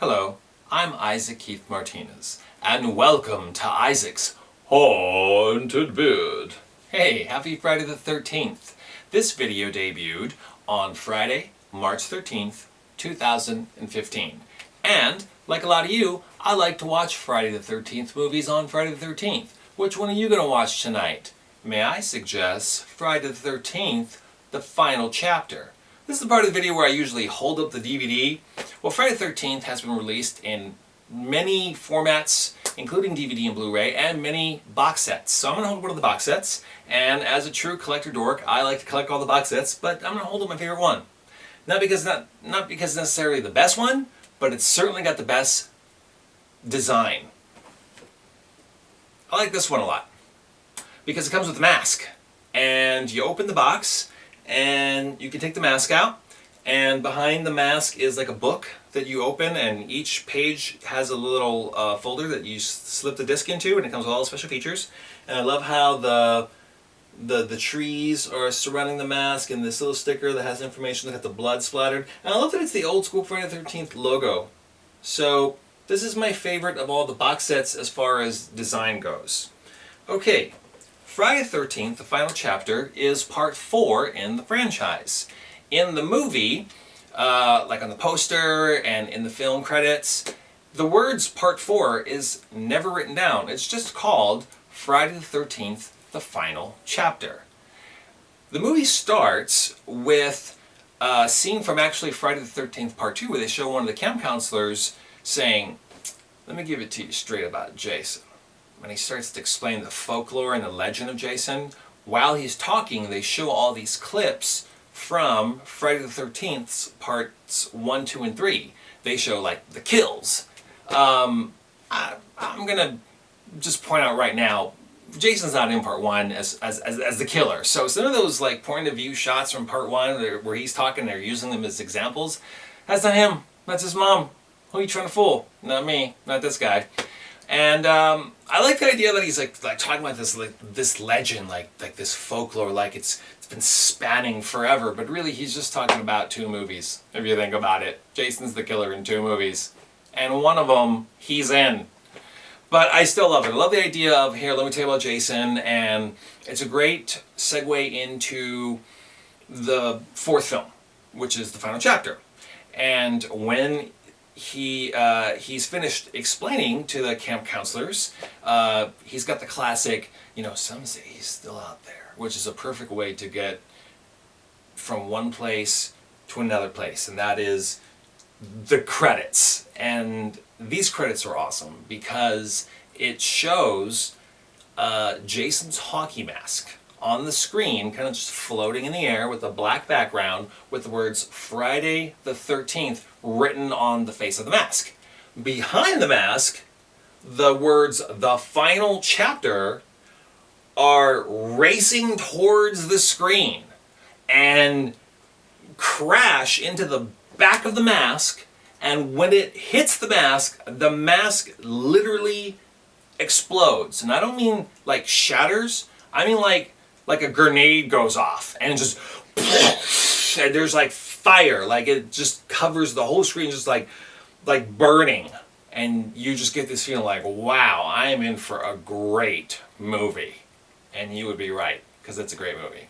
Hello, I'm Isaac Keith Martinez, and welcome to Isaac's Haunted Beard. Hey, happy Friday the 13th. This video debuted on Friday, March 13th, 2015. And, like a lot of you, I like to watch Friday the 13th movies on Friday the 13th. Which one are you going to watch tonight? May I suggest Friday the 13th, the final chapter. This is the part of the video where I usually hold up the DVD. Well, Friday the 13th has been released in many formats, including DVD and Blu-ray, and many box sets. So I'm going to hold one of the box sets, and as a true collector dork, I like to collect all the box sets, but I'm going to hold up my favorite one. Not because necessarily the best one, but it's certainly got the best design. I like this one a lot, because it comes with a mask, and you open the box, and you can take the mask out, and behind the mask is like a book that you open, and each page has a little folder that you slip the disc into, and it comes with all the special features. And I love how the trees are surrounding the mask, and this little sticker that has information that got the blood splattered. And I love that it's the old school Friday the 13th logo. So this is my favorite of all the box sets as far as design goes. Okay. Friday the 13th, the final chapter, is part 4 in the franchise. In the movie, like on the poster and in the film credits, the words part 4 is never written down. It's just called Friday the 13th, the final chapter. The movie starts with a scene from actually Friday the 13th part 2 where they show one of the camp counselors saying, "Let me give it to you straight about Jason." When he starts to explain the folklore and the legend of Jason, while he's talking, they show all these clips from Friday the 13th's parts 1, 2, and 3. They show, like, the kills. I'm going to just point out right now, Jason's not in part 1 as the killer. So some of those, like, point-of-view shots from part 1 where he's talking, they're using them as examples. That's not him. That's his mom. Who are you trying to fool? Not me. Not this guy. And I like the idea that he's like talking about this legend, like this folklore, like it's been spanning forever. But really, he's just talking about 2 movies. If you think about it, Jason's the killer in 2 movies, and one of them he's in. But I still love it. I love the idea of, here, let me tell you about Jason, and it's a great segue into the 4th film, which is the final chapter. And when he's finished explaining to the camp counselors, he's got the classic, some say he's still out there, which is a perfect way to get from one place to another place, and that is the credits. And these credits are awesome because it shows Jason's hockey mask on the screen, kind of just floating in the air with a black background with the words Friday the 13th written on the face of the mask. Behind the mask, the words the final chapter are racing towards the screen and crash into the back of the mask, and when it hits the mask literally explodes. And I don't mean like shatters, I mean like a grenade goes off and just and there's like fire, like it just covers the whole screen, just like burning, and you just get this feeling like, wow, I am in for a great movie. And you would be right, because it's a great movie.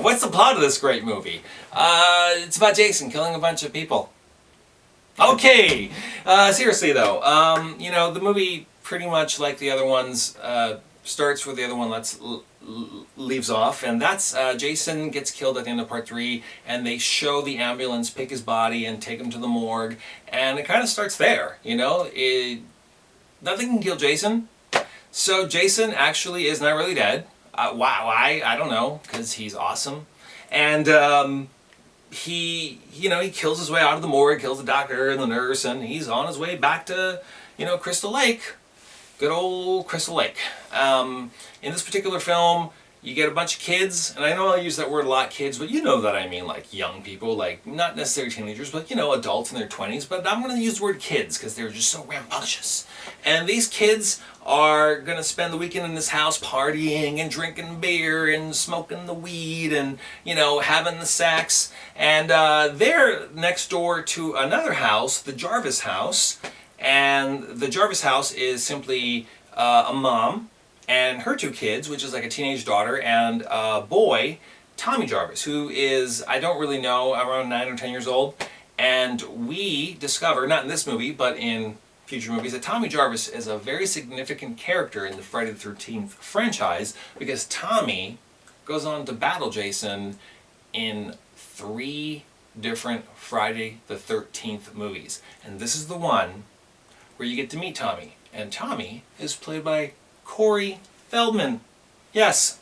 What's the plot of this great movie? It's about Jason killing a bunch of people. Okay, seriously though, the movie, pretty much like the other ones, starts where the other one leaves off, and that's Jason gets killed at the end of part 3, and they show the ambulance pick his body and take him to the morgue, and it kind of starts there. Nothing can kill Jason, so Jason actually is not really dead. Why? I don't know, because he's awesome, and he kills his way out of the morgue, kills the doctor and the nurse, and he's on his way back to Crystal Lake. Good old Crystal Lake. In this particular film, You get a bunch of kids, and I know I use that word a lot, kids, but you know that I mean like young people, like not necessarily teenagers, but adults in their 20s. But I'm going to use the word kids because they're just so rambunctious. And these kids are going to spend the weekend in this house partying and drinking beer and smoking the weed and, having the sex. And they're next door to another house, the Jarvis house. And the Jarvis house is simply a mom and her two kids, which is like a teenage daughter and a boy, Tommy Jarvis, who is, I don't really know, around 9 or 10 years old. And we discover, not in this movie, but in future movies, that Tommy Jarvis is a very significant character in the Friday the 13th franchise because Tommy goes on to battle Jason in 3 different Friday the 13th movies. And this is the one where you get to meet Tommy. And Tommy is played by Corey Feldman. Yes,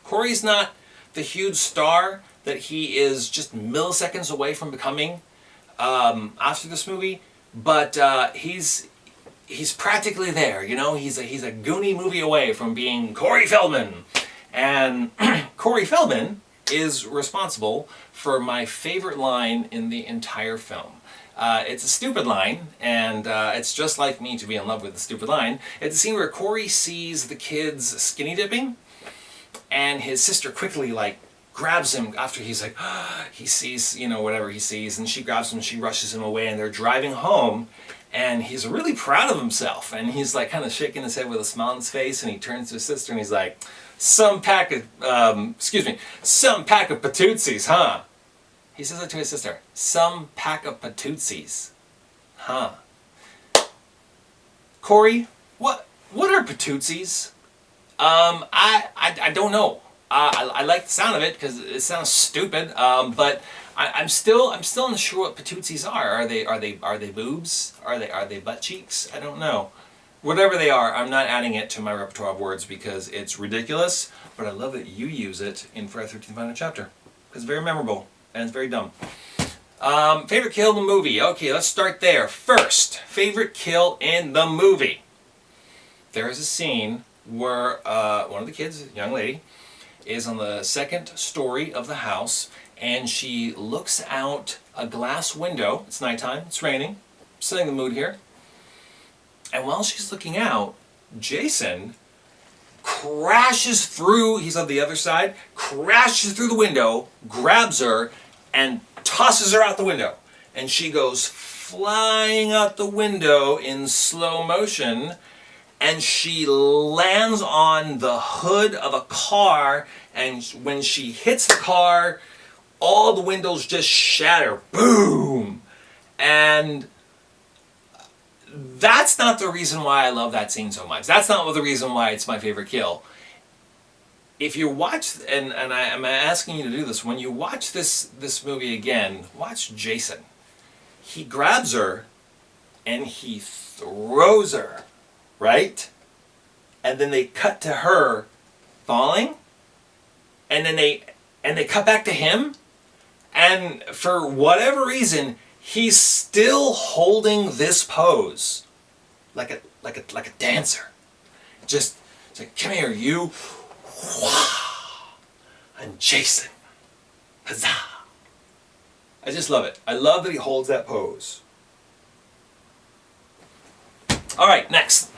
Corey's not the huge star that he is just milliseconds away from becoming after this movie, but he's practically there. He's a Goonie movie away from being Corey Feldman, and Corey Feldman is responsible for my favorite line in the entire film. It's a stupid line, and it's just like me to be in love with the stupid line. It's a scene where Corey sees the kids skinny dipping, and his sister quickly grabs him after he's he sees whatever he sees, and she grabs him, she rushes him away, and they're driving home, and he's really proud of himself, and he's kind of shaking his head with a smile on his face, and he turns to his sister and he's like, some pack of patootsies, huh? He says it to his sister. Some pack of patootsies. Huh. Corey, what are patootsies? I don't know. I like the sound of it because it sounds stupid. But I'm still unsure what patootsies are. Are they boobs? Are they butt cheeks? I don't know. Whatever they are, I'm not adding it to my repertoire of words because it's ridiculous. But I love that you use it in Friday the 13th Final Chapter because it's very memorable. And it's very dumb. Favorite kill in the movie. Okay, let's start there. First, favorite kill in the movie. There is a scene where one of the kids, a young lady, is on the second story of the house, and she looks out a glass window. It's nighttime. It's raining. Setting the mood here. And while she's looking out, Jason crashes through. He's on the other side. Crashes through the window, grabs her, and tosses her out the window. And she goes flying out the window in slow motion, and she lands on the hood of a car, and when she hits the car, all the windows just shatter. Boom! And that's not the reason why I love that scene so much. That's not the reason why it's my favorite kill. If you watch, and I'm asking you to do this, when you watch this movie again, watch Jason. He grabs her and he throws her, right? And then they cut to her falling, and then they cut back to him, and for whatever reason, he's still holding this pose, like a dancer. Just like, come here, you. And Jason. Huzzah. I just love it. I love that he holds that pose. Alright, next.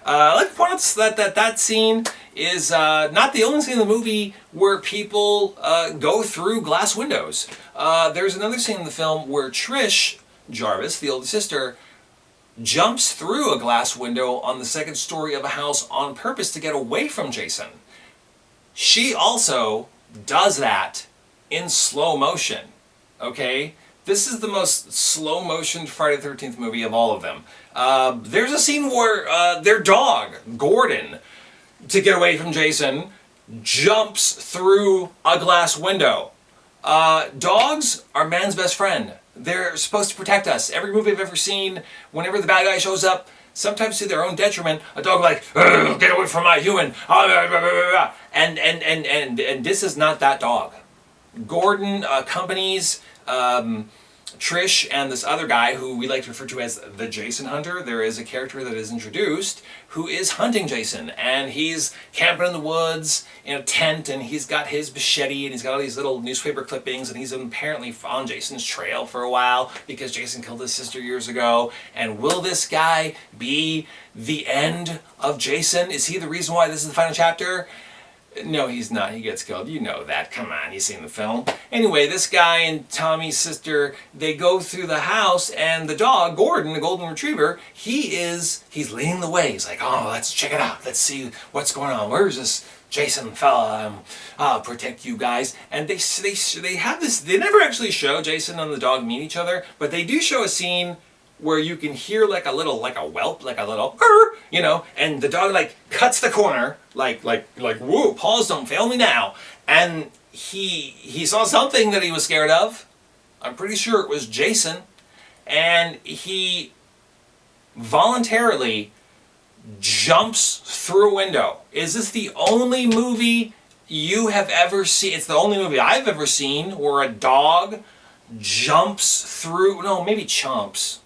I'd like to point out that scene is not the only scene in the movie where people go through glass windows. There's another scene in the film where Trish Jarvis, the older sister, jumps through a glass window on the second story of a house on purpose to get away from Jason. She also does that in slow motion. Okay? This is the most slow motion Friday the 13th movie of all of them. There's a scene where their dog, Gordon, to get away from Jason, jumps through a glass window. Dogs are man's best friend. They're supposed to protect us. Every movie I've ever seen, whenever the bad guy shows up, sometimes to their own detriment, a dog like, get away from my human. And this is not that dog. Gordon accompanies Trish and this other guy who we like to refer to as the Jason Hunter, there is a character that is introduced who is hunting Jason, and he's camping in the woods in a tent, and he's got his machete, and he's got all these little newspaper clippings, and he's apparently on Jason's trail for a while because Jason killed his sister years ago. And will this guy be the end of Jason? Is he the reason why this is the final chapter? No, he's not. He gets killed. You know that. Come on, you've seen the film. Anyway, this guy and Tommy's sister, they go through the house, and the dog, Gordon, the golden retriever, he's leading the way. He's like, oh, let's check it out. Let's see what's going on. Where's this Jason fella? I'll protect you guys. And they have this, they never actually show Jason and the dog meet each other, but they do show a scene where you can hear like a whelp, like a little, you know, and the dog like cuts the corner, like, whoa, paws don't fail me now. And he saw something that he was scared of. I'm pretty sure it was Jason. And he voluntarily jumps through a window. Is this the only movie you have ever seen? It's the only movie I've ever seen where a dog jumps through, no, maybe chomps.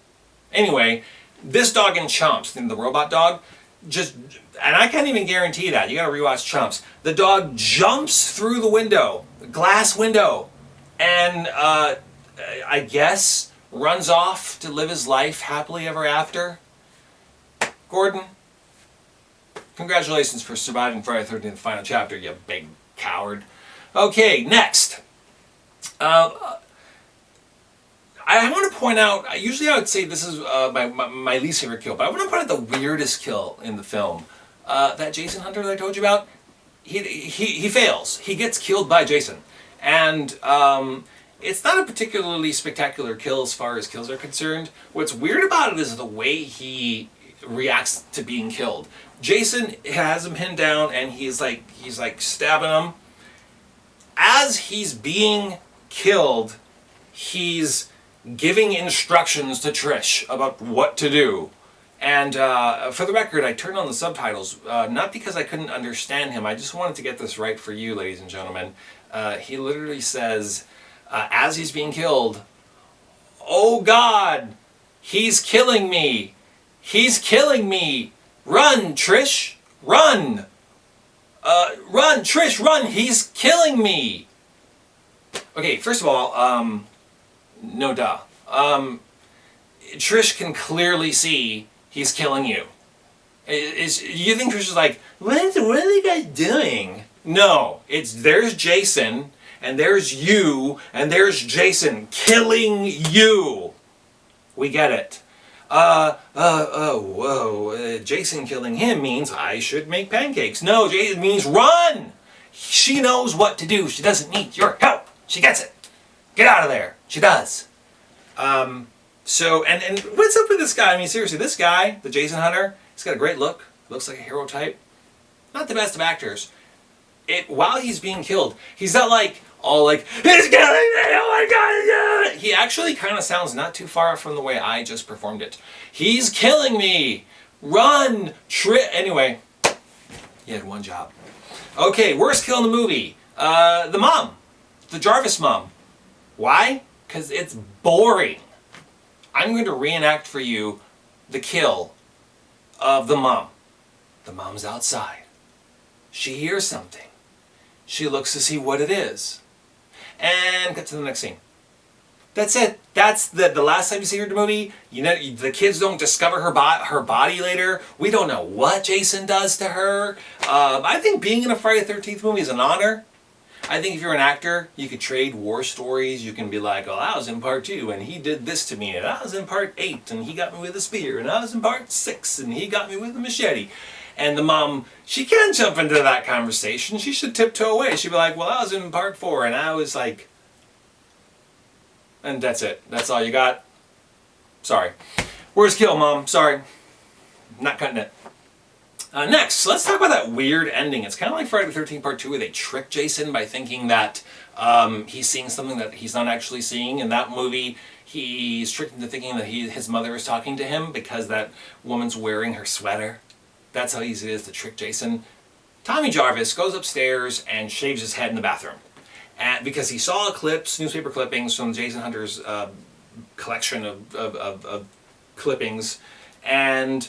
Anyway, this dog in Chomps, the robot dog, just, and I can't even guarantee that. You gotta rewatch Chomps. The dog jumps through the window, the glass window, and I guess runs off to live his life happily ever after. Gordon, congratulations for surviving Friday the 13th final chapter, you big coward. Okay, next. I want to point out, usually I would say this is my least favorite kill, but I want to point out the weirdest kill in the film. That Jason Hunter that I told you about, he fails. He gets killed by Jason. And it's not a particularly spectacular kill as far as kills are concerned. What's weird about it is the way he reacts to being killed. Jason has him pinned down, and he's like stabbing him. As he's being killed, he's giving instructions to Trish about what to do. And for the record, I turned on the subtitles, not because I couldn't understand him. I just wanted to get this right for you, ladies and gentlemen. He literally says, as he's being killed, "Oh God, he's killing me. He's killing me. Run, Trish, run. Run, Trish, run. He's killing me." Okay, first of all, no duh. Trish can clearly see he's killing you. You think Trish is like, what are the guys doing? No, there's Jason, and there's you, and there's Jason killing you. We get it. Jason killing him means I should make pancakes. No, Jason means run. She knows what to do. She doesn't need your help. She gets it. Get out of there. She does. So, and what's up with this guy? I mean, seriously, this guy, the Jason Hunter, he's got a great look. Looks like a hero type. Not the best of actors. While he's being killed, he's not like, all like, he's killing me, oh my God, yeah. He actually kind of sounds not too far from the way I just performed it. He's killing me. Run. Anyway, he had one job. Okay, worst kill in the movie. The mom. The Jarvis mom. Why? Because it's boring. I'm going to reenact for you the kill of the mom. The mom's outside. She hears something. She looks to see what it is. And cut to the next scene. That's it. That's the last time you see her in the movie. You know, the kids don't discover her body later. We don't know what Jason does to her. I think being in a Friday the 13th movie is an honor. I think if you're an actor, you could trade war stories. You can be like, oh, I was in part 2 and he did this to me, and I was in part 8 and he got me with a spear, and I was in part 6 and he got me with a machete. And the mom, she can jump into that conversation. She should tiptoe away. She'd be like, well, I was in part 4 and I was like, and that's it. That's all you got. Sorry. Worst kill, Mom. Sorry. Not cutting it. Next, let's talk about that weird ending. It's kind of like Friday the 13th Part 2 where they trick Jason by thinking that he's seeing something that he's not actually seeing. In that movie, he's tricked into thinking that his mother is talking to him because that woman's wearing her sweater. That's how easy it is to trick Jason. Tommy Jarvis goes upstairs and shaves his head in the bathroom. Because he saw newspaper clippings from Jason Hunter's collection of clippings. And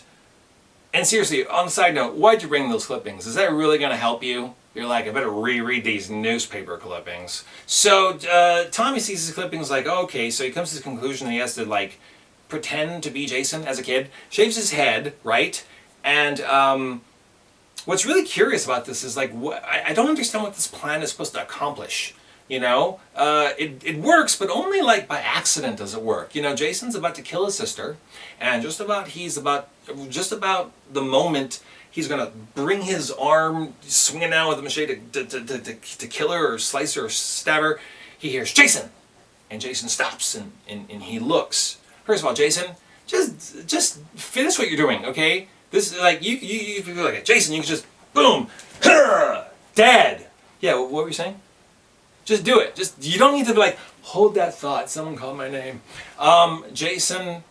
seriously, on the side note, why'd you bring those clippings? Is that really going to help you? You're like, I better reread these newspaper clippings. So Tommy sees his clippings like, okay, so he comes to the conclusion that he has to like pretend to be Jason as a kid, shaves his head, right? And what's really curious about this is like, I don't understand what this plan is supposed to accomplish. You know, it works, but only like by accident does it work. You know, Jason's about to kill his sister, and just about the moment he's gonna bring his arm swinging down with a machete to kill her or slice her or stab her, he hears Jason, and Jason stops and he looks. First of all, Jason, just finish what you're doing, okay? This is like you feel like it. Jason, you can just boom, dead. Yeah, what were you saying? Just do it. You don't need to be like, hold that thought, someone called my name. Jason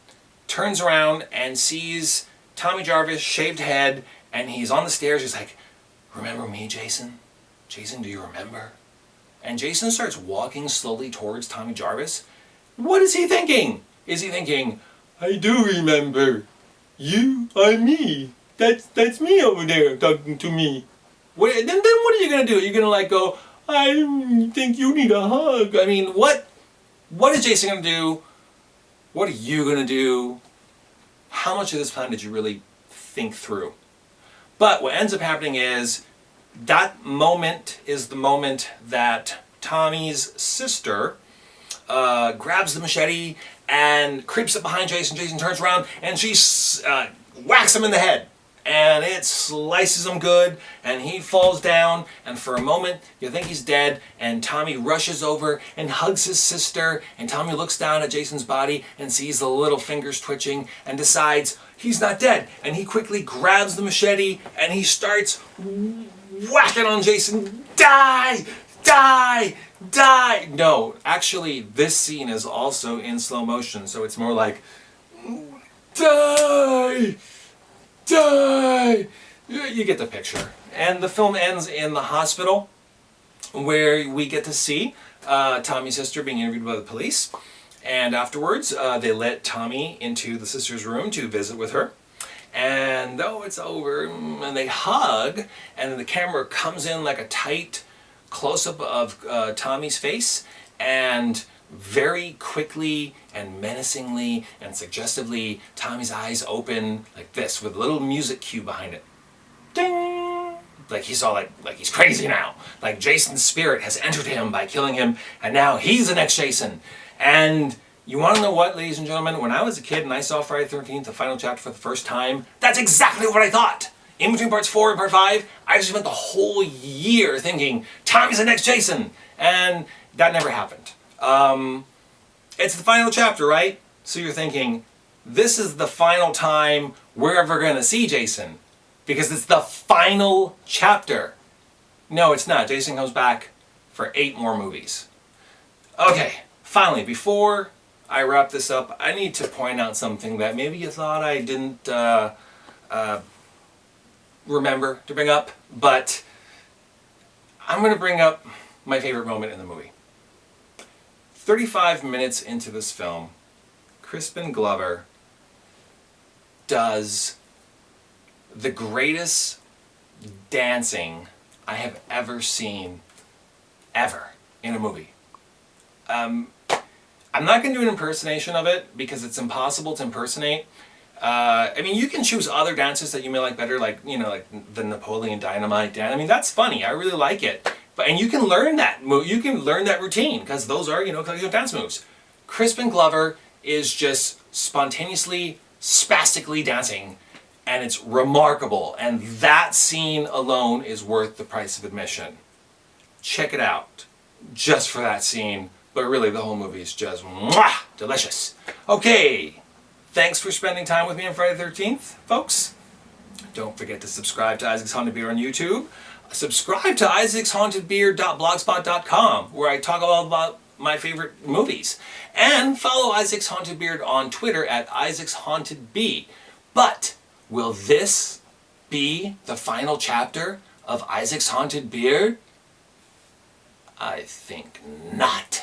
turns around and sees Tommy Jarvis, shaved head, and he's on the stairs. He's like, remember me, Jason? Jason, do you remember? And Jason starts walking slowly towards Tommy Jarvis. What is he thinking? Is he thinking, I do remember. You are me. That's me over there talking to me. Then what are you going to do? You're going to like go, I think you need a hug. I mean, what is Jason going to do? What are you going to do? How much of this plan did you really think through? But what ends up happening is that moment is the moment that Tommy's sister grabs the machete and creeps up behind Jason. Jason turns around and she whacks him in the head. And it slices him good, and he falls down, and for a moment, you think he's dead, and Tommy rushes over and hugs his sister, and Tommy looks down at Jason's body and sees the little fingers twitching, and decides he's not dead, and he quickly grabs the machete, and he starts whacking on Jason. Die! Die! Die! No, actually, this scene is also in slow motion, so it's more like, die! Die! You get the picture. And the film ends in the hospital where we get to see Tommy's sister being interviewed by the police. And afterwards, they let Tommy into the sister's room to visit with her. And it's over, and they hug, and then the camera comes in like a tight close-up of Tommy's face, and very quickly and menacingly and suggestively, Tommy's eyes open like this with a little music cue behind it. Ding! Like he's all like he's crazy now. Like Jason's spirit has entered him by killing him, and now he's the next Jason. And you want to know what, ladies and gentlemen? When I was a kid and I saw Friday the 13th, the final chapter for the first time, that's exactly what I thought. In between parts 4 and part 5, I just spent the whole year thinking, Tommy's the next Jason! And that never happened. It's the final chapter, right? So you're thinking, this is the final time we're ever going to see Jason. Because it's the final chapter. No, it's not. Jason comes back for 8 more movies. Okay, finally, before I wrap this up, I need to point out something that maybe you thought I didn't remember to bring up, but I'm going to bring up my favorite moment in the movie. 35 minutes into this film, Crispin Glover does the greatest dancing I have ever seen, ever, in a movie. I'm not going to do an impersonation of it because it's impossible to impersonate. I mean, you can choose other dances that you may like better, like, you know, like the Napoleon Dynamite dance. I mean, that's funny. I really like it. And you can learn that move. You can learn that routine because those are, dance moves. Crispin Glover is just spontaneously, spastically dancing, and it's remarkable. And that scene alone is worth the price of admission. Check it out, just for that scene. But really, the whole movie is just mwah, delicious. Okay, thanks for spending time with me on Friday the 13th, folks. Don't forget to subscribe to Isaac's Haunted Beer on YouTube. Subscribe to isaacshauntedbeer.blogspot.com, where I talk all about my favorite movies. And follow Isaac's Haunted Beard on Twitter at Isaac's Haunted Bee. But will this be the final chapter of Isaac's Haunted Beard? I think not.